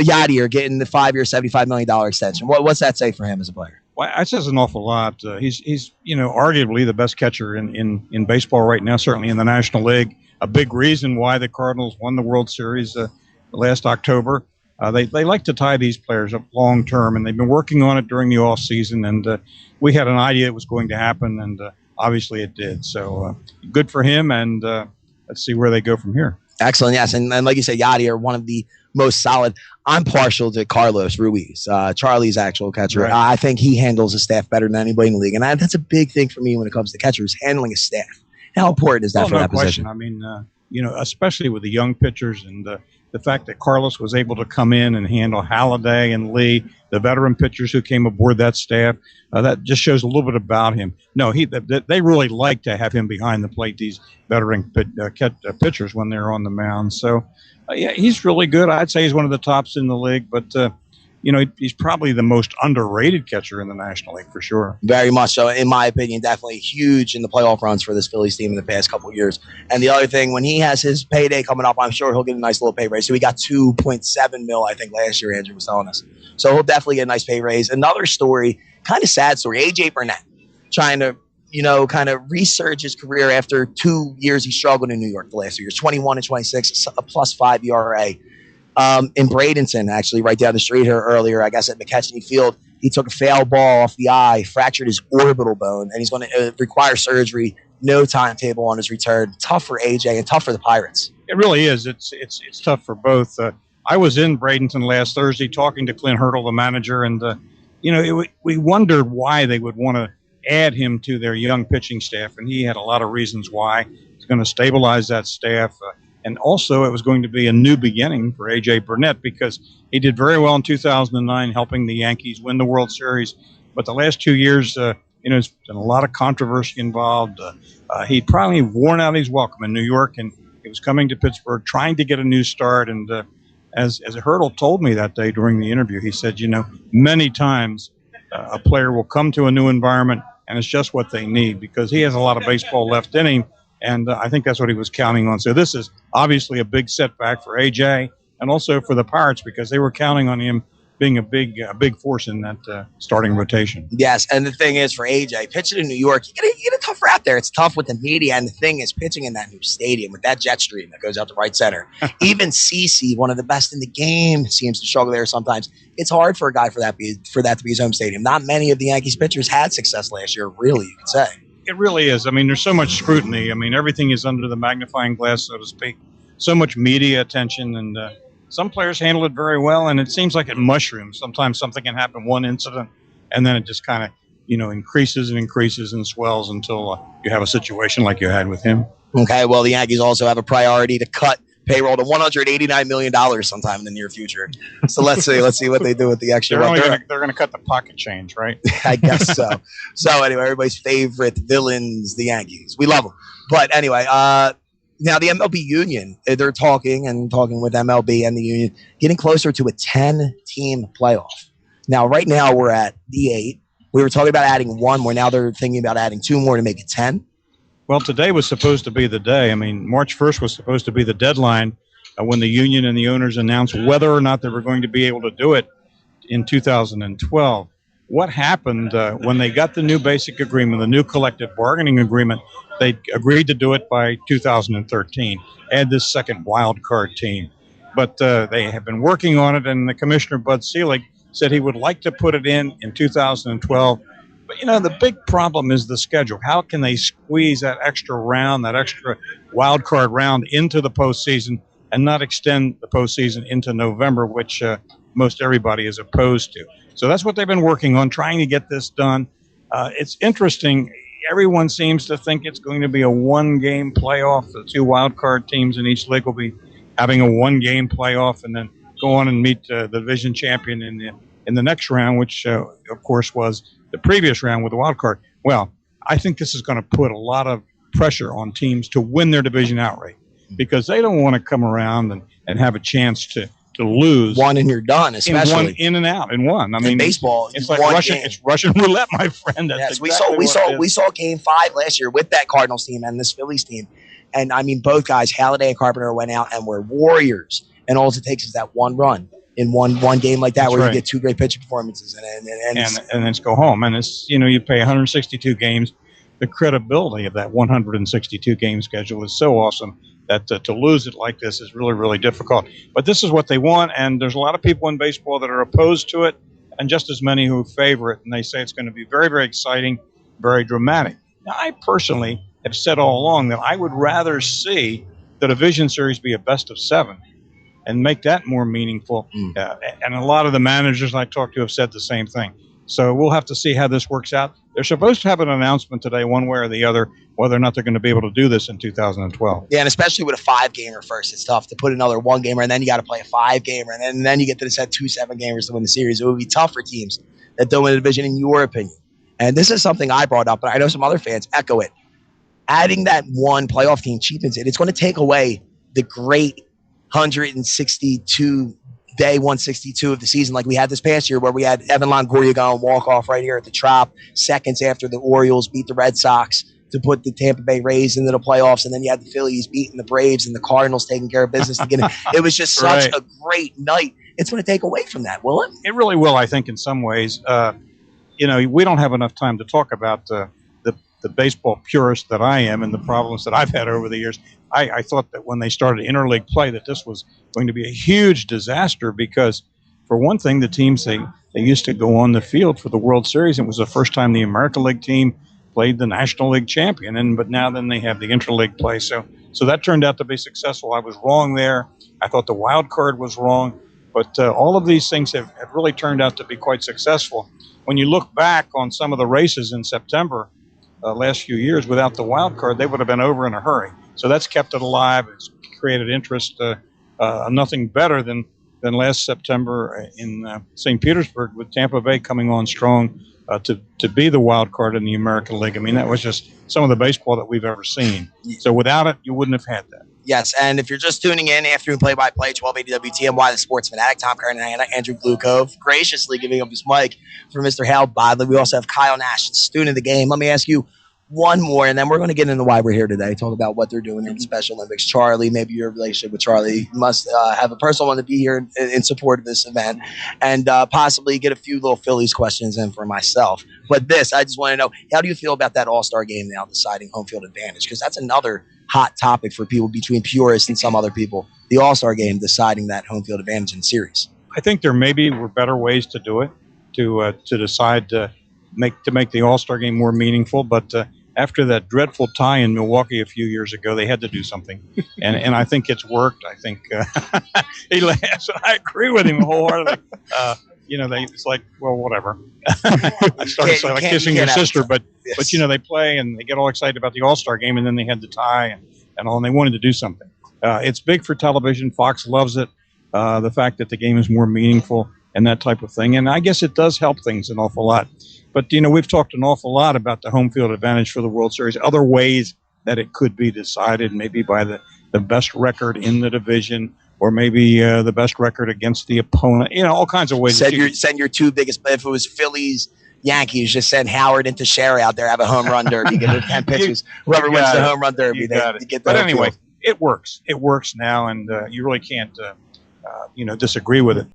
Yadier getting the 5-year, $75 million extension. What's that say for him as a player? Well, that says an awful lot. He's arguably the best catcher in baseball right now, certainly in the National League. A big reason why the Cardinals won the World Series last October. They like to tie these players up long term, and they've been working on it during the off season. And we had an idea it was going to happen, and obviously it did. So good for him, and let's see where they go from here. Excellent, yes. And like you said, Yadier, one of the most solid. I'm partial to Carlos Ruiz, Charlie's actual catcher. Right. I think he handles his staff better than anybody in the league. And that's a big thing for me when it comes to catchers, handling his staff. How important is that for that position? I mean, especially with the young pitchers and the fact that Carlos was able to come in and handle Halladay and Lee, the veteran pitchers who came aboard that staff, that just shows a little bit about him. No, they really like to have him behind the plate, these veteran pitchers, when they're on the mound. So, yeah, he's really good. I'd say he's one of the tops in the league, but he's probably the most underrated catcher in the National League for sure. Very much so, in my opinion. Definitely huge in the playoff runs for this Phillies team in the past couple of years. And the other thing, when he has his payday coming up, I'm sure he'll get a nice little pay raise. So he got $2.7 million, I think, last year. Andrew was telling us, so he'll definitely get a nice pay raise. Another story, kind of sad story. AJ Burnett trying to kind of resurge his career after 2 years he struggled in New York the last 2 years. 21 and 26, a +5 ERA. In Bradenton, actually, right down the street here earlier, I guess at McKechnie Field, he took a foul ball off the eye, fractured his orbital bone, and he's going to require surgery. No timetable on his return. Tough for AJ and tough for the Pirates. It really is. It's tough for both. I was in Bradenton last Thursday talking to Clint Hurdle, the manager, and we wondered why they would want to add him to their young pitching staff, and he had a lot of reasons why. He's going to stabilize that staff. And also, it was going to be a new beginning for A.J. Burnett because he did very well in 2009, helping the Yankees win the World Series. But the last 2 years, there's been a lot of controversy involved. He probably worn out his welcome in New York, and he was coming to Pittsburgh, trying to get a new start. And as Hurdle told me that day during the interview, he said, many times a player will come to a new environment, and it's just what they need because he has a lot of baseball left in him. And I think that's what he was counting on. So this is obviously a big setback for AJ and also for the Pirates because they were counting on him being a big force in that starting rotation. Yes, and the thing is for AJ, pitching in New York, you get a tough route there. It's tough with the media, and the thing is pitching in that new stadium with that jet stream that goes out to right center. Even CC, one of the best in the game, seems to struggle there sometimes. It's hard for a guy for that to be his home stadium. Not many of the Yankees pitchers had success last year, really, you could say. It really is. I mean, there's so much scrutiny. I mean, everything is under the magnifying glass, so to speak. So much media attention, and some players handle it very well, and it seems like it mushrooms. Sometimes something can happen, one incident, and then it just kind of, increases and increases and swells until you have a situation like you had with him. Okay, well, the Yankees also have a priority to cut payroll to $189 million sometime in the near future. So let's see what they do with the extra. They're going to cut the pocket change, right? I guess so. So anyway, everybody's favorite villains, the Yankees. We love them. But anyway, now the MLB union, they're talking with MLB and the union, getting closer to a 10-team playoff. Now, right now we're at the 8. We were talking about adding 1 more. Now they're thinking about adding 2 more to make it 10. Well, today was supposed to be the day. I mean, March 1st was supposed to be the deadline when the union and the owners announced whether or not they were going to be able to do it in 2012. What happened when they got the new basic agreement, the new collective bargaining agreement, they agreed to do it by 2013, add this second wild card team. But they have been working on it, and the commissioner, Bud Selig, said he would like to put it in 2012. But, the big problem is the schedule. How can they squeeze that extra round, that extra wild card round into the postseason and not extend the postseason into November, which most everybody is opposed to? So that's what they've been working on, trying to get this done. It's interesting. Everyone seems to think it's going to be a 1-game playoff. The 2 wild card teams in each league will be having a 1-game playoff and then go on and meet the division champion in the next round, which, of course, was the previous round with the wild card. Well, I think this is going to put a lot of pressure on teams to win their division outright because they don't want to come around and have a chance to lose. One and you're done, especially. In and out in one. I mean, baseball, it's like Russian roulette, my friend. That's yes, we saw Game 5 last year with that Cardinals team and this Phillies team. And, I mean, both guys, Halladay and Carpenter, went out and were warriors. And all it takes is that one run. in one game like that, That's where right. you get two great pitching performances and then go home. And it's, you pay 162 games. The credibility of that 162 game schedule is so awesome that to lose it like this is really, really difficult. But this is what they want, and there's a lot of people in baseball that are opposed to it, and just as many who favor it. And they say it's going to be very, very exciting, very dramatic. Now, I personally have said all along that I would rather see the division series be a best of 7 and make that more meaningful. And a lot of the managers I talked to have said the same thing. So we'll have to see how this works out. They're supposed to have an announcement today, one way or the other, whether or not they're going to be able to do this in 2012. Yeah, and especially with a 5-gamer first, it's tough to put another 1-gamer, and then you got to play a 5-gamer, and then you get to set 2 7-gamers to win the series. It would be tough for teams that don't win the division, in your opinion. And this is something I brought up, but I know some other fans echo it. Adding that one playoff team cheapens it. It's going to take away the great 162 day 162 of the season like we had this past year, where we had Evan Longoria go and walk off right here at the Trop seconds after the Orioles beat the Red Sox to put the Tampa Bay Rays into the playoffs, and then you had the Phillies beating the Braves and the Cardinals taking care of business to get in. It was just such a great night. It's going to take away from that, will it? It really will, I think, in some ways. We don't have enough time to talk about the baseball purist that I am and the problems that I've had over the years. I thought that when they started interleague play that this was going to be a huge disaster because, for one thing, the teams, they used to go on the field for the World Series. It was the first time the American League team played the National League champion, but now then they have the interleague play. So that turned out to be successful. I was wrong there. I thought the wild card was wrong. But all of these things have really turned out to be quite successful. When you look back on some of the races in September, last few years, without the wild card, they would have been over in a hurry. So that's kept it alive. It's created interest. Nothing better than last September in St. Petersburg, with Tampa Bay coming on strong to be the wild card in the American League. I mean, that was just some of the baseball that we've ever seen. So without it, you wouldn't have had that. Yes, and if you're just tuning in, afternoon play-by-play, 1280 WTMY, the Sports Fanatic, Tom Curran and Andrew Glukove, graciously giving up his mic for Mr. Hal Bodley. We also have Kyle Nash, student of the game. Let me ask you one more, and then we're going to get into why we're here today, talk about what they're doing in the Special Olympics. Charlie, maybe your relationship with Charlie must have a personal one to be here in support of this event, and possibly get a few little Phillies questions in for myself. But I just want to know, how do you feel about that All-Star game now deciding home field advantage? Because that's another hot topic for people, between purists and some other people. The All-Star game deciding that home field advantage in series. I think there maybe were better ways to do it, to decide to make the All-Star game more meaningful. But after that dreadful tie in Milwaukee a few years ago, they had to do something, and I think it's worked. I think he laughs, and I agree with him wholeheartedly. It's like, well, whatever. I started saying, like kissing your sister, but they play and they get all excited about the All-Star game, and then they had the tie and all, and they wanted to do something. It's big for television. Fox loves it. The fact that the game is more meaningful and that type of thing, and I guess it does help things an awful lot. But we've talked an awful lot about the home field advantage for the World Series. Other ways that it could be decided, maybe by the best record in the division, or maybe the best record against the opponent. All kinds of ways. Send your two biggest. If it was Phillies, Yankees, just send Howard and Teixeira out there, have a home run derby. Get it 10 pitches. Whoever wins the home run derby, they get the. But anyway, it works. It works now, and you really can't, disagree with it.